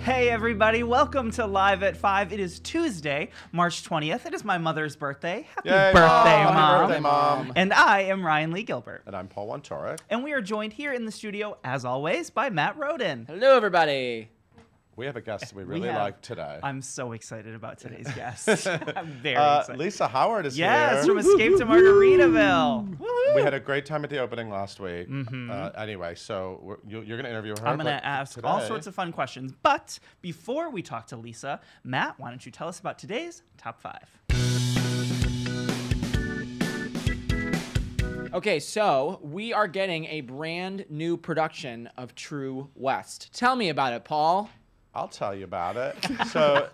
Hey everybody, welcome to Live at 5. It is Tuesday, March 20th. It is my mother's birthday. Happy birthday, Mom. Happy birthday, Mom. And I am Ryan Lee Gilbert. And I'm Paul Wontorek. And we are joined here in the studio, as always, by Matt Roden. Hello, everybody. We have a guest we really like today. I'm so excited about today's guest. I'm very excited. Lisa Howard is here. Yes, from ESCAPE to Margaritaville. We had a great time at the opening last week. Anyway, so you're going to interview her. I'm going to ask all sorts of fun questions. But before we talk to Lisa, Matt, why don't you tell us about today's Top 5? Okay, so we are getting a brand new production of True West. Tell me about it, Paul. I'll tell you about it. So,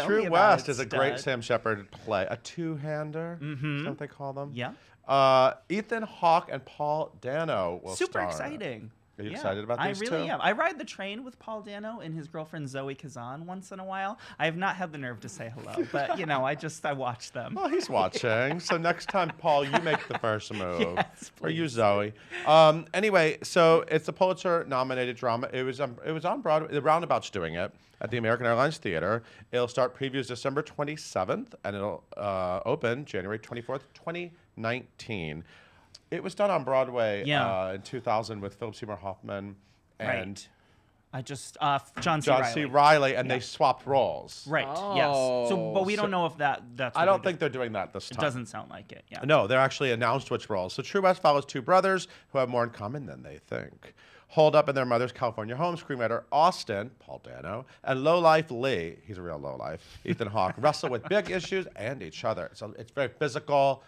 True West is a great Sam Shepard play, a two-hander. Is that what they call them? Yeah. Ethan Hawke and Paul Dano will Super star in it. exciting. Are you excited about these two? I really am. I ride the train with Paul Dano and his girlfriend Zoe Kazan once in a while. I have not had the nerve to say hello, but you know, I watch them. Well, he's watching. So next time, Paul, you make the first move. Yes, or you, Zoe. Anyway, so it's a Pulitzer-nominated drama. It was on Broadway. The Roundabout's doing it at the American Airlines Theater. It'll start previews December 27th, and it'll open January 24th, 2019. It was done on Broadway in 2000 with Philip Seymour Hoffman and John C. Reilly, and they swapped roles. Right. Yes. So, but we don't know if that's. I don't think they're doing that this time. It doesn't sound like it. Yeah. No, they're actually announced which roles. So True West follows two brothers who have more in common than they think. Holed up in their mother's California home, screenwriter Austin, Paul Dano, and lowlife Lee, he's a real lowlife, Ethan Hawke, wrestle with big issues and each other. So it's very physical.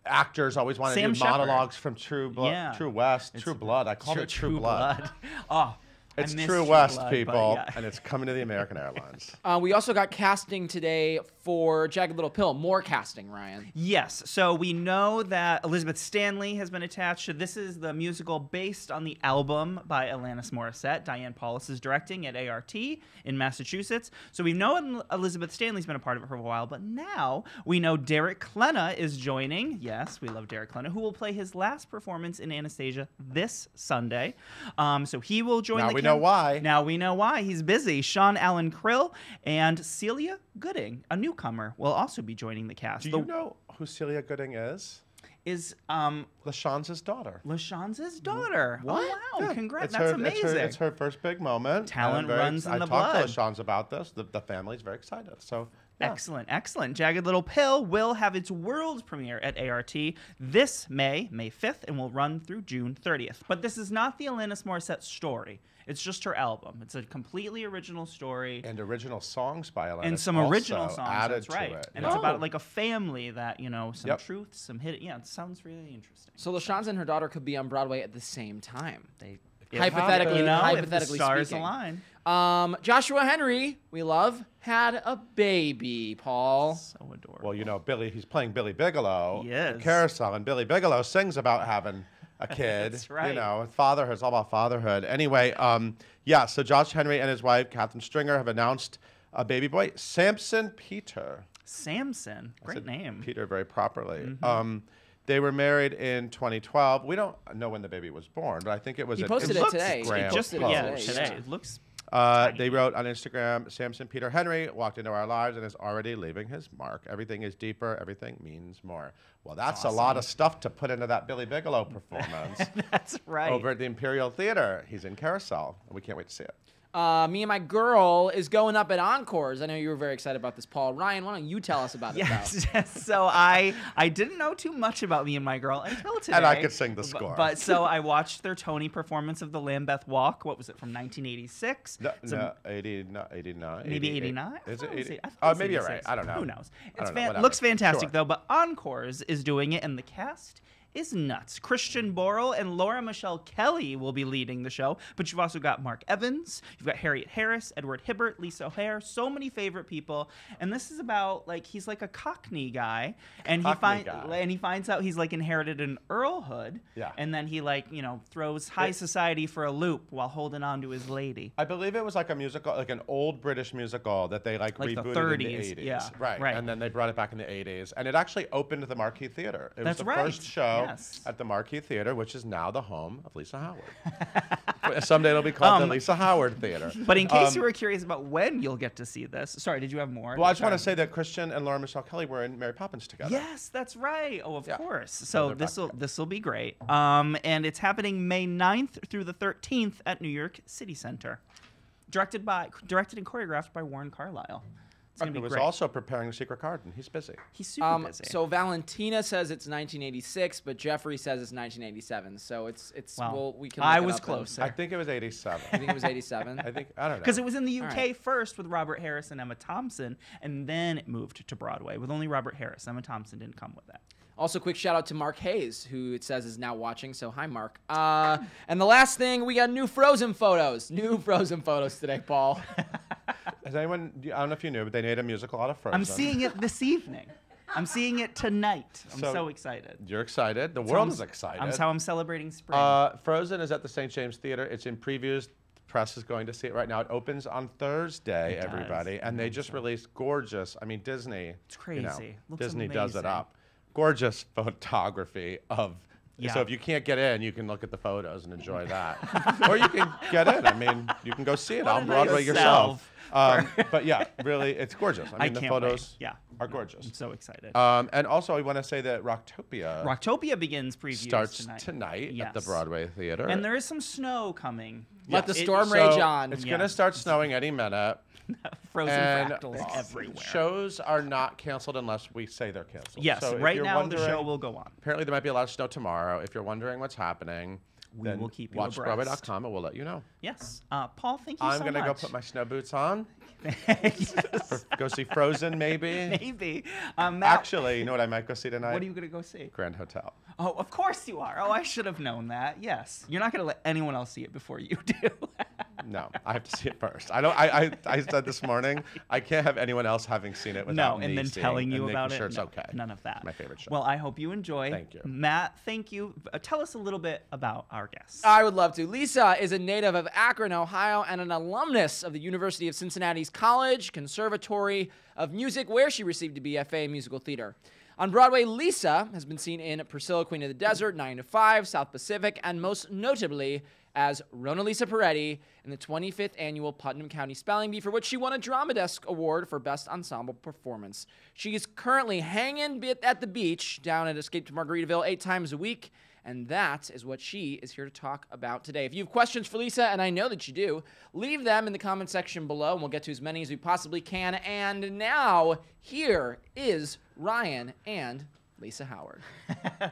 Actors always want to do monologues from True West, True Blood. I call it True Blood. Oh, it's True West, people, and it's coming to the American Airlines. We also got casting today for Jagged Little Pill. More casting, Ryan. Yes. So we know that Elizabeth Stanley has been attached. This is the musical based on the album by Alanis Morissette. Diane Paulus is directing at ART in Massachusetts. So we know Elizabeth Stanley's been a part of it for a while, but now we know Derek Klena is joining. Yes, we love Derek Klena, who will play his last performance in Anastasia this Sunday. So he will join we know why. Now we know why. He's busy. Sean Allen Krill and Celia Gooding, a newcomer, will also be joining the cast. Do you know who Celia Gooding is? Is LaShance's daughter. LaShance's daughter. What? Oh, wow. Yeah. Congrats. That's amazing. It's her first big moment. Talent runs in the blood. I talked to LaShance about this. The family's very excited. So yeah. Excellent, excellent. Jagged Little Pill will have its world premiere at ART this May 5th, and will run through June 30th. But this is not the Alanis Morissette story. It's just her album. It's a completely original story. And original songs by Alanis. And some original songs, added that's right. to it. And it's about like a family that, you know, some truth, some hidden. Yeah, it sounds really interesting. So LaShance and her daughter could be on Broadway at the same time. Hypothetically, hypothetically if the stars speaking. Align. Joshua Henry, we love, had a baby, Paul. So adorable. Well, you know, he's playing Billy Bigelow. Yes. In Carousel, and Billy Bigelow sings about having a kid. That's right. You know, fatherhood. It's all about fatherhood. Anyway, so Josh Henry and his wife, Catherine Stringer, have announced a baby boy, Samson Peter. Samson. Great name. Peter very properly. They were married in 2012. We don't know when the baby was born, but I think it was He posted it today. Instagram He posted it post. today. It looks they wrote on Instagram, Samson Peter Henry walked into our lives and is already leaving his mark. Everything is deeper. Everything means more. Well, that's a lot of stuff to put into that Billy Bigelow performance. That's right. Over at the Imperial Theater. He's in Carousel, and we can't wait to see it. Me and my girl is going up at Encores. I know you were very excited about this, Paul. Ryan, why don't you tell us about it? Yes. So I didn't know too much about Me and My Girl until today. And I could sing the score. But so I watched their Tony performance of the Lambeth Walk. What was it, from 1986? No, 89. Maybe 89? Is it 80? Oh, maybe you're right. I don't know. Who knows? It looks fantastic, though. But Encores is doing it, and the cast is nuts. Christian Borle and Laura Michelle Kelly will be leading the show, but you've also got Mark Evans, you've got Harriet Harris, Edward Hibbert, Lisa O'Hare, so many favorite people. And this is about, like, he's like a Cockney guy, and he finds out he's like inherited an earlhood, and then he, like, you know, throws high society for a loop while holding on to his lady. I believe it was like a musical, like an old British musical that they like rebooted the 30s, in the 80s. yeah, Right. And then they brought it back in the 80s, and it actually opened the Marquee Theater. It was the first show. show Yes. at the Marquee Theater, which is now the home of Lisa Howard. Someday it'll be called the Lisa Howard Theater. But in case you were curious about when you'll get to see this, sorry, did you have more? Well, I just want to say that Christian and Laura Michelle Kelly were in Mary Poppins together. Yes, that's right. Oh, of Yeah. course. So So they're back this will be great. And it's happening May 9th through the 13th at New York City Center. Directed and choreographed by Warren Carlyle. It's gonna He be was great. also preparing Secret Garden. He's busy. He's super busy. So Valentina says it's 1986, but Jeffrey says it's 1987. So it's Well, we can. I look it was up and- closer. I think it was 87. I think it was 87. I don't know. Because it was in the UK right. first with Robert Harris and Emma Thompson, and then it moved to Broadway with only Robert Harris. Emma Thompson didn't come with that. Also, quick shout out to Mark Hayes, who it says is now watching. So hi, Mark. And the last thing, we got new Frozen photos. New Frozen photos today, Paul. Has anyone? I don't know if you knew, but they made a musical out of Frozen. I'm seeing it this evening. I'm seeing it tonight. I'm So- so excited. You're excited. The That's how world I'm- is excited. That's how I'm celebrating spring. Frozen is at the St. James Theater. It's in previews. The press is going to see it right now. It opens on Thursday, It does. everybody. And they just released gorgeous. I mean, Disney. It's crazy. Looks Disney does it amazing. up. Gorgeous photography of. Yeah. So if you can't get in, you can look at the photos and enjoy that. Or you can get in. I mean, you can go see it on Broadway yourself. But yeah, really, it's gorgeous. I mean, the can't wait. photos Yeah. are gorgeous. I'm so excited. And also, I want to say that Rocktopia Rocktopia begins previews starts tonight. at the Yes. Broadway Theater. And there is some snow coming. Let the It- storm So rage on. It's Yeah. going to start snowing any minute. Frozen And fractals everywhere. shows are not canceled unless we say they're canceled. Yes, So if right you're now the show wondering- will go on. Apparently, there might be a lot of snow tomorrow. If you're wondering what's happening, We then will keep you watch abreast. Broadway.com and we'll let you know. Yes. Paul, thank you I'm so gonna much. go put my snow boots on. Yes, Go see Frozen, maybe. maybe. Matt, Actually, you know what I might go see tonight? what are you going to go see? Grand Hotel. Oh, of course you are. Oh, I should have known that. Yes. You're not going to let anyone else see it before you do. No, I have to see it first. I don't. I said this morning I can't have anyone else having seen it without No, me and then seeing telling and you making about sure it. it's No, okay. None of that. My favorite show. Well, I hope you enjoy. Thank you. Matt, thank you. Tell us a little bit about our guests. I would love to. Lisa is a native of Akron, Ohio, and an alumnus of the University of Cincinnati's College Conservatory of Music, where she received a BFA in musical theater. On Broadway, Lisa has been seen in Priscilla, Queen of the Desert, 9 to 5, South Pacific, and most notably as Rona Lisa Peretti in the 25th annual Putnam County Spelling Bee, for which she won a Drama Desk Award for Best Ensemble Performance. She is currently hanging at the beach down at ESCAPE to Margaritaville 8 times a week, and that is what she is here to talk about today. If you have questions for Lisa, and I know that you do, leave them in the comment section below, and we'll get to as many as we possibly can. And now, here is Ryan and Lisa Howard.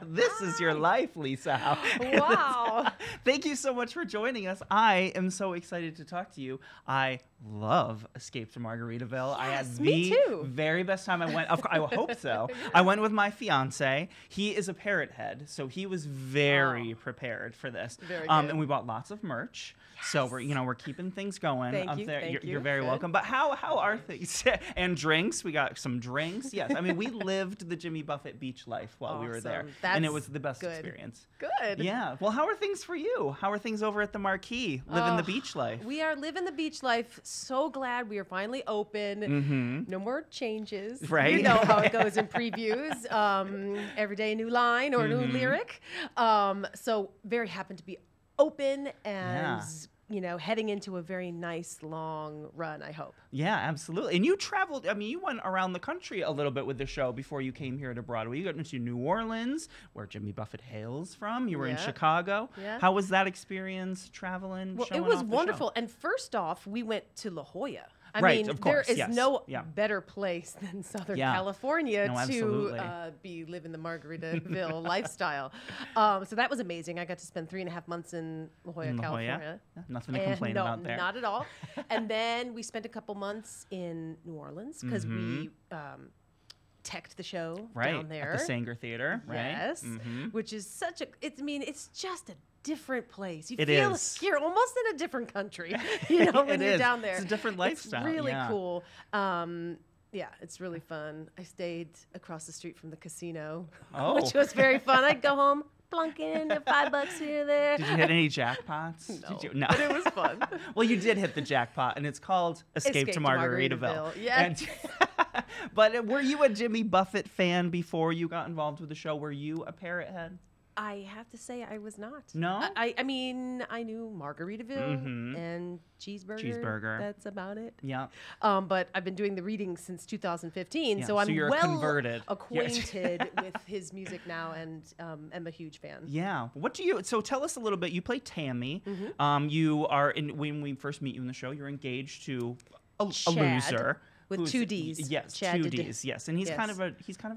This is your life, Lisa. Wow. Thank you so much for joining us. I am so excited to talk to you. I love Escape to Margaritaville. I had Yes, me the too. very best time. I hope so. I went with my fiance. He is a parrot head, so he was very prepared for this. Very good. And we bought lots of merch. So we're keeping things going Thank up you, there. thank You're you. very Good. welcome. But how are things? And drinks. We got some drinks. Yes. I mean, we lived the Jimmy Buffett beach life while we were there, Awesome. and it That's was the best good. experience. Good. Yeah. Well, how are things for you? How are things over at the Marquee? Living the beach life. We are living the beach life. So glad we are finally open. Mm-hmm. No more changes. Right. You know how it goes in previews. Every day a new line or a Mm-hmm. new lyric. So very happy to be open and heading into a very nice long run, I hope. Yeah, absolutely. And you traveled, I mean, you went around the country a little bit with the show before you came here to Broadway. You got into New Orleans, where Jimmy Buffett hails from. You were in Yeah. Chicago. Yeah. How was that experience traveling? Well, it showing was off the show? wonderful. And first off, we went to La Jolla. I Right, mean, of course, there is yes. no Yeah. better place than Southern Yeah. California No, to absolutely. be living the Margaritaville lifestyle. So that was amazing. I got to spend 3.5 months in La Jolla, In La Jolla? California. Yeah, nothing to And complain no, about there. not at all. And then we spent a couple months in New Orleans because we teched the show Right, down there. at the Sanger Theater, right? Yes, Mhm. which is such a. It's just a different place. You It feel is. like you're almost in a different country. You know, when It you're is. down there. It's a different lifestyle, It's really yeah. cool. Yeah, it's really fun. I stayed across the street from the casino, Oh. which was very fun. I'd go home, plunk in $5 here or there. Did you hit any jackpots? No, Did you? No. but it was fun. Well, you did hit the jackpot, and it's called Escape to Margaritaville. Margaritaville, yes. But were you a Jimmy Buffett fan before you got involved with the show? Were you a parrot head? I have to say I was not. No? I mean, I knew Margaritaville and Cheeseburger. That's about it. Yeah. But I've been doing the reading since 2015, Yeah, so so I'm you're well converted. acquainted with his music now, and am a huge fan. Yeah. So tell us a little bit. You play Tammy. You are, when we first meet you in the show, you're engaged to a Chad, loser. with who's- 2 Ds. Yes, Chad 2 to D. Ds. Yes, and he's Yes. kind of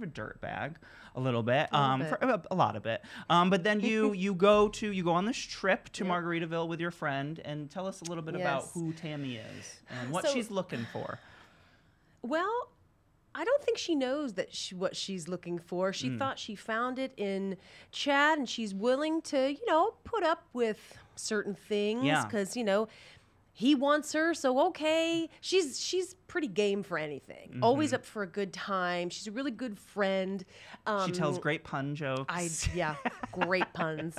a dirtbag, a little bit. bit. For a lot of it. But then you go on this trip to Margaritaville with your friend, and tell us a little bit about Yes. who Tammy is and what So- she's looking for. Well, I don't think she knows that what she's looking for. She thought she found it in Chad, and she's willing to, put up with certain things Yeah. because, he wants her. So, okay, she's pretty game for anything. Always up for a good time. She's a really good friend. She tells great pun jokes. Great puns.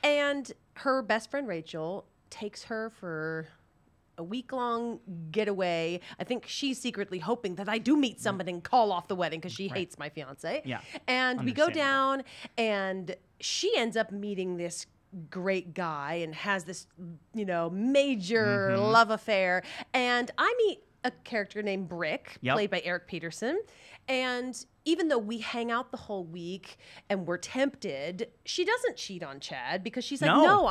And her best friend Rachel takes her for a week-long getaway. I think she's secretly hoping that I do meet somebody and call off the wedding because she hates my fiance. Yeah, And we go understandable. down, and she ends up meeting this great guy and has this, major love affair. And I meet a character named Brick, Yep. played by Eric Peterson. And even though we hang out the whole week and we're tempted, she doesn't cheat on Chad because she's like, No.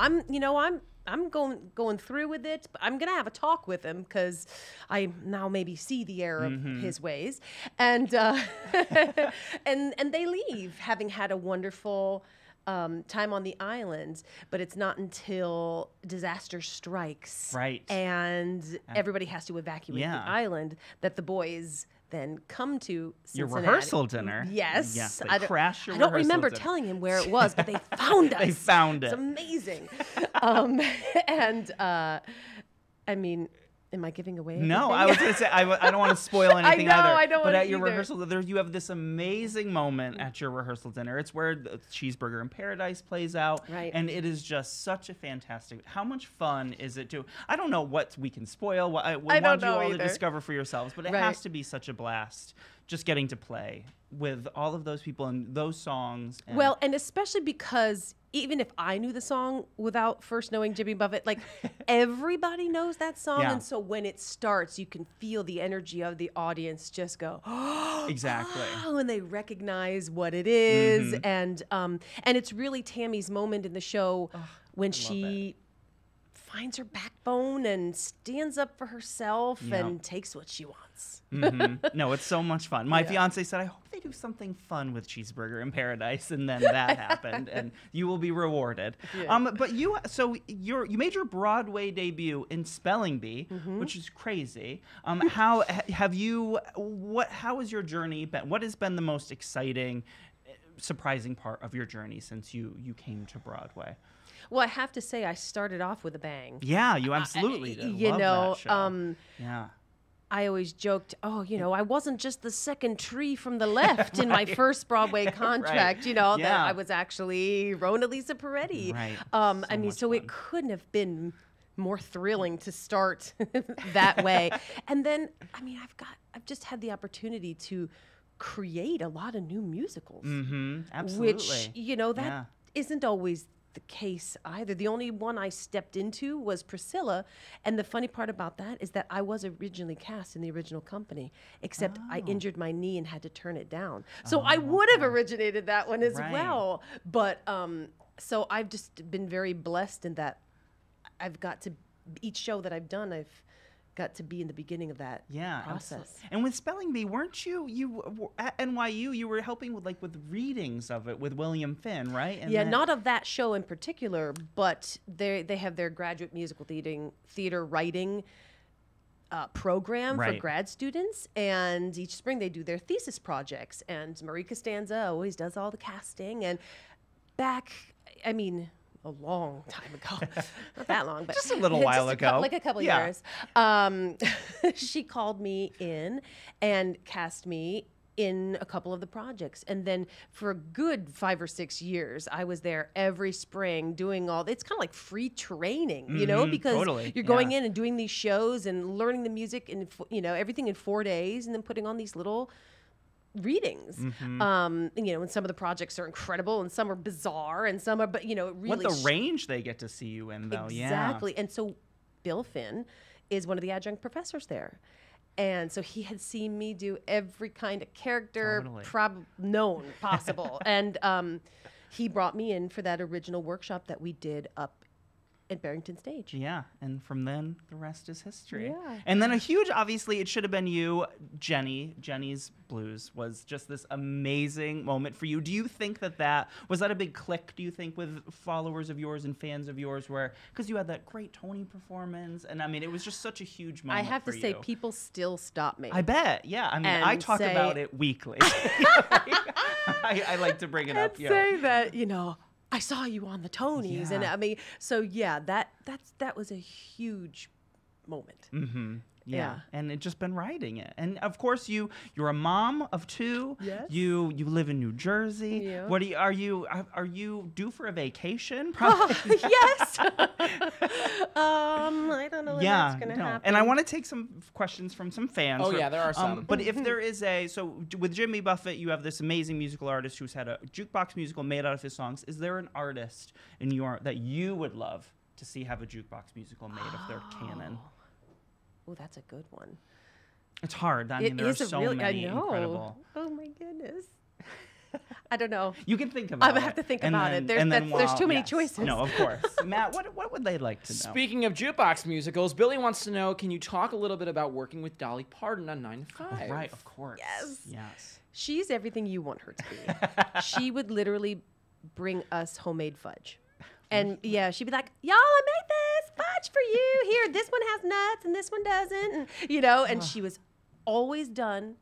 I'm going through with it, but I'm gonna have a talk with him because I now maybe see the error of his ways, and and they leave having had a wonderful time on the island. But it's not until disaster strikes, Right. and everybody has to evacuate Yeah. the island, that the boys then come to Your Cincinnati. rehearsal dinner. Yes. Yes, they I don't- crashed your I don't rehearsal remember dinner. telling him where it was, but they found us. They found it. It's amazing. And I mean, am I giving away No, everything? I was going to say, I don't want to spoil anything know, either. I don't But wanna at your either. rehearsal, you have this amazing moment at your rehearsal dinner. It's where the Cheeseburger in Paradise plays out. Right. And it is just such a fantastic. How much fun is it to? I don't know what we can spoil. We want don't you know all to either. discover for yourselves. But it Right. has to be such a blast just getting to play with all of those people and those songs. And Well, and especially because even if I knew the song without first knowing Jimmy Buffett, like everybody knows that song. Yeah. And so when it starts, you can feel the energy of the audience just go, exactly. oh, and they recognize what it is. And it's really Tammy's moment in the show when she finds her backbone and stands up for herself and takes what she wants. No, it's so much fun. My fiance said, I hope they do something fun with Cheeseburger in Paradise. And then that happened, and you will be rewarded. But you made your Broadway debut in Spelling Bee, which is crazy. How has your journey been? What has been the most exciting, surprising part of your journey since you came to Broadway? Well, I have to say, I started off with a bang. Yeah, you absolutely did. You Love know, that show. Yeah. I always joked, I wasn't just the second tree from the left in my first Broadway contract, that Yeah. I was actually Rona Lisa Peretti. Right. So much it couldn't have been more thrilling to start that way. And then, I've just had the opportunity to create a lot of new musicals. Absolutely. Which, that isn't always the case either. The only one I stepped into was Priscilla, and the funny part about that is that I was originally cast in the original company, except I injured my knee and had to turn it down. So I would have originated that one as Right. well. But so I've just been very blessed in that I've got to each show that I've done, I've got to be in the beginning of that process. Absolutely. And with Spelling Bee, weren't you at NYU? You were helping with readings of it with William Finn, right? And Yeah, not of that show in particular, but they have their graduate musical theater writing program for Right. grad students, and each spring they do their thesis projects. And Marie Costanza always does all the casting. And a long time ago, not that long, but Just a little while ago. like a couple Yeah. years. She called me in and cast me in a couple of the projects. And then for a good 5 or 6 years, I was there every spring doing it's kind of like free training, because totally, you're going yeah. in and doing these shows and learning the music and, everything in 4 days, and then putting on these little readings. And some of the projects are incredible and some are bizarre and some are, but it really. What the range they get to see you in, though. Exactly. And so Bill Finn is one of the adjunct professors there. And so he had seen me do every kind of character known possible. And he brought me in for that original workshop that we did up at Barrington Stage. Yeah, and from then, the rest is history. Yeah. And then a huge, obviously, it should have been you, Jenny. Jenny's Blues was just this amazing moment for you. Do you think that was that a big click, do you think, with followers of yours and fans of yours, because you had that great Tony performance, and I mean, it was just such a huge moment. I have to say, you. people still stop me. I bet, yeah. I mean, I talk about it weekly. I like to bring it up. And say that, I saw you on the Tonys, and I mean, so yeah, that was a huge moment. Mm-hmm. Yeah, and it's just been riding it. And of course, you're a mom of 2. Yes. You live in New Jersey. Yeah. What are you due for a vacation? Yes. I don't know when that's gonna happen. And I want to take some questions from some fans. Oh, yeah, there are some. But if there is with Jimmy Buffett, you have this amazing musical artist who's had a jukebox musical made out of his songs. Is there an artist that you would love to see have a jukebox musical made of their canon? Oh, that's a good one. It's hard. I mean, there are so many incredible. Oh my goodness. I don't know. You can think about it. I have to think about it. There's too many choices. No, of course. Matt, what would they like to know? Speaking of jukebox musicals, Billy wants to know, can you talk a little bit about working with Dolly Parton on 9 to 5? Right, of course. Yes. She's everything you want her to be. She would literally bring us homemade fudge. And yeah, she'd be like, y'all, I made this fudge for you. Here, this one has nuts and this one doesn't. And, and she was always done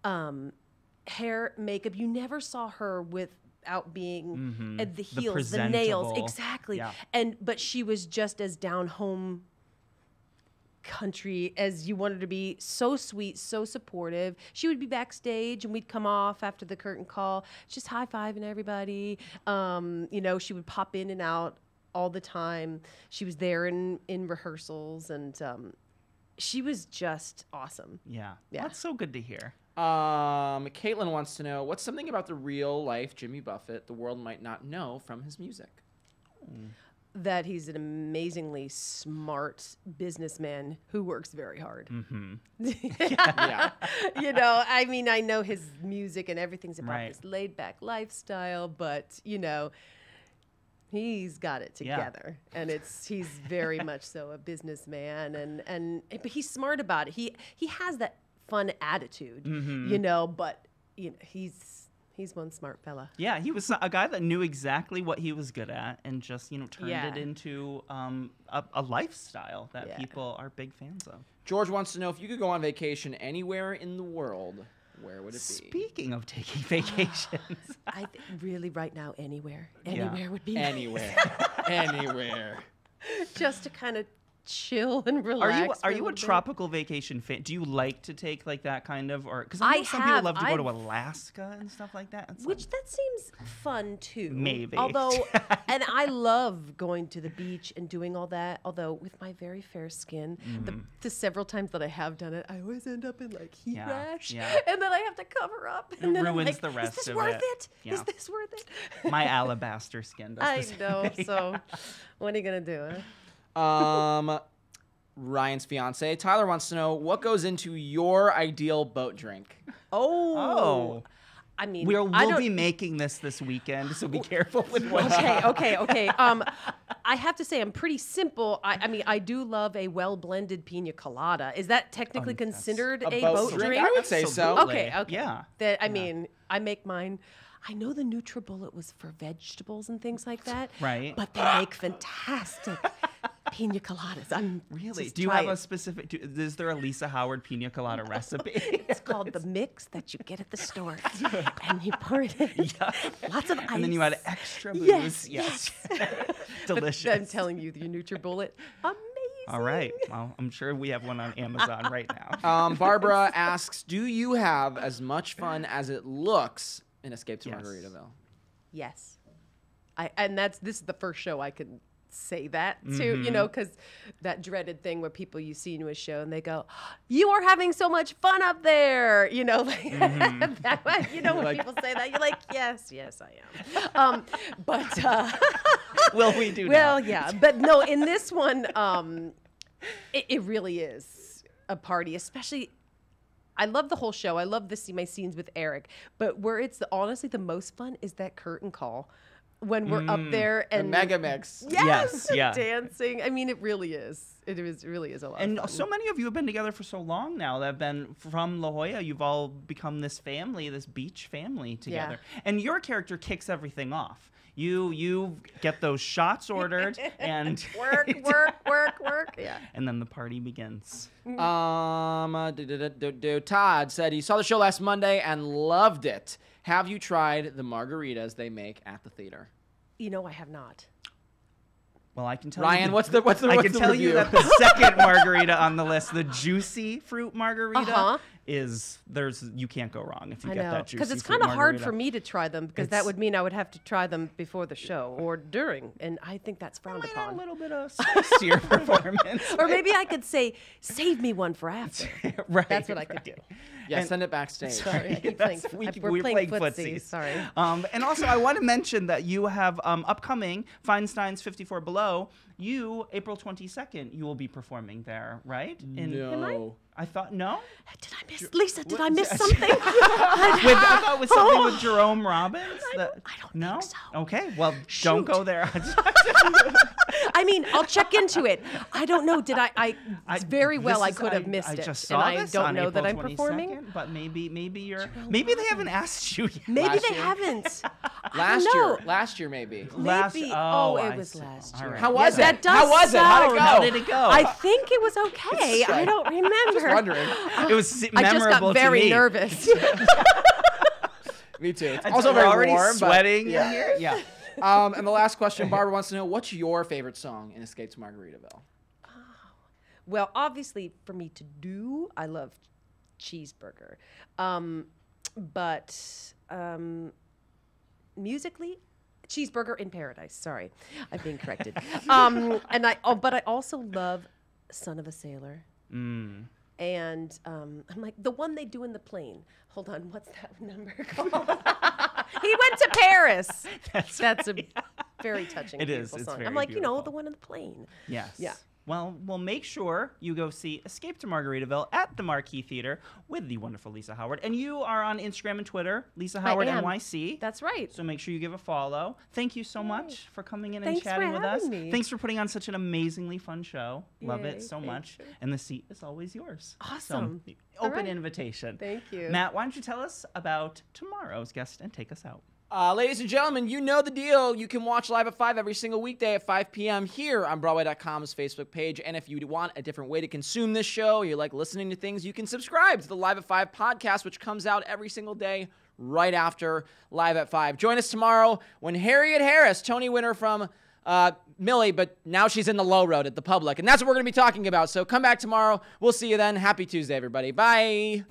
hair, makeup. You never saw her without being at the heels, the nails. Exactly. Yeah. But she was just as down home country as you wanted to be. So sweet, so supportive. She would be backstage and we'd come off after the curtain call, just high-fiving everybody. She would pop in and out all the time. She was there in rehearsals, and she was just awesome. Yeah. That's so good to hear. Caitlin wants to know, what's something about the real life Jimmy Buffett the world might not know from his music? That he's an amazingly smart businessman who works very hard. Yeah. I mean, I know his music and everything's about this laid-back lifestyle, but, he's got it together. Yeah. And he's very much so a businessman, but he's smart about it. He has that fun attitude, but, he's one smart fella. Yeah, he was a guy that knew exactly what he was good at and just, turned it into a lifestyle that people are big fans of. George wants to know, if you could go on vacation anywhere in the world, where would it be? Speaking of taking vacations. I really right now, anywhere. Anywhere would be Anywhere. Anywhere. Just to kind of chill and relax. Are you a tropical vacation fan? Do you like to take like that kind of, or because I know some people love to go to Alaska and stuff like that. Which that seems fun too. Maybe. Although, and I love going to the beach and doing all that. Although with my very fair skin, the several times that I have done it, I always end up in like heat rash, and then I have to cover up. And then ruins I'm like, the rest is this of worth it. it? Yeah. Is this worth it? My alabaster skin does I the same know. thing. So, when are you gonna do it? Ryan's fiance Tyler wants to know, what goes into your ideal boat drink? Oh. I mean, we'll be making this weekend, so be careful with what. Okay. I have to say, I'm pretty simple. I mean, I do love a well-blended pina colada. Is that technically considered a boat drink? I would say so. Okay. Yeah. Mean, I make mine. I know the NutriBullet was for vegetables and things like that. Right. But they make fantastic pina coladas. Really? Do you have a specific? Is there a Lisa Howard pina colada recipe? It's called the mix that you get at the store, and you pour it in. Lots of ice. And then you add extra booze. Yes. Delicious. I'm telling you, the NutriBullet, amazing. All right. Well, I'm sure we have one on Amazon right now. Barbara asks, do you have as much fun as it looks in ESCAPE to Margaritaville? Yes. This is the first show I can say that to, because that dreaded thing where people you see into a show and they go, "You are having so much fun up there," like when people say that, you're like, yes, I am. Will we do Well, now? yeah, but no, in this one, it really is a party, especially. I love the whole show. I love my scenes with Eric, but where it's honestly the most fun is that curtain call when we're up there and the mega mix. Yes, yeah. dancing. I mean, it really is. It really is a lot. And of fun. so many of you have been together for so long now that have been from La Jolla. You've all become this family, this beach family together. Yeah. And your character kicks everything off. You get those shots ordered and work. Yeah. and then the party begins. Todd said he saw the show last Monday and loved it. Have you tried the margaritas they make at the theater? I have not. Well, I can tell Ryan, you. what's the I can tell review? you that the second margarita on the list, the juicy fruit margarita, you can't go wrong if you I get know, that juicy because it's fruit kind of hard margarita. for me to try them because that would mean I would have to try them before the show or during, and I think that's frowned Might add upon. a little bit of spice to your performance. Or maybe I could say, "Save me one for after." Right, That's what I could do. Yeah, And- send it backstage. Sorry, I keep playing. We're playing footsie. footsies. Sorry. And also, I want to mention that you have upcoming Feinstein's 54 Below. April 22nd, you will be performing there, right? No. I thought, no? Did I miss Lisa? Did I miss something? I thought it was something with Jerome Robbins. I don't no? think so. Okay, well, don't go there. I mean, I'll check into it. I don't know. Did I very well I could have missed I it. just saw and this I don't on know that April I'm performing. 22nd, but maybe they haven't asked you yet. Maybe Last they year? haven't. Last year maybe. Maybe. I It was see. last All year. right. How was it? That does How was it? How'd it sound- go? How did it go? I think it was okay. I don't remember. Just wondering. It was I just memorable got very to me. nervous. Me too. It's Also, also we're very already warm, but- sweating in here. Yeah. And the last question, Barbara wants to know, what's your favorite song in Escape to Margaritaville? Well, obviously, for me to do, I love Cheeseburger. But musically, Cheeseburger in Paradise. Sorry, I'm being corrected. But I also love Son of a Sailor. And I'm like, the one they do in the plane. Hold on, what's that number called? He went to Paris. That's a very touching, It is. beautiful It's song. very I'm like, beautiful. the one in the plane. Yes. Yeah. Well, we'll make sure you go see Escape to Margaritaville at the Marquee Theater with the wonderful Lisa Howard. And you are on Instagram and Twitter, Lisa Howard am. NYC. That's right. So make sure you give a follow. Thank you so much for coming in Thanks and chatting for with us. having me. Thanks for putting on such an amazingly fun show. Love Yay, it so thank much. you. And the seat is always yours. Awesome. So, All open right. invitation. Thank you. Matt, why don't you tell us about tomorrow's guest and take us out? Ladies and gentlemen, you know the deal. You can watch Live at 5 every single weekday at 5 p.m. here on Broadway.com's Facebook page. And if you want a different way to consume this show, you like listening to things, you can subscribe to the Live at 5 podcast, which comes out every single day right after Live at 5. Join us tomorrow when Harriet Harris, Tony winner from Millie, but now she's in the low road at the Public. And that's what we're going to be talking about. So come back tomorrow. We'll see you then. Happy Tuesday, everybody. Bye.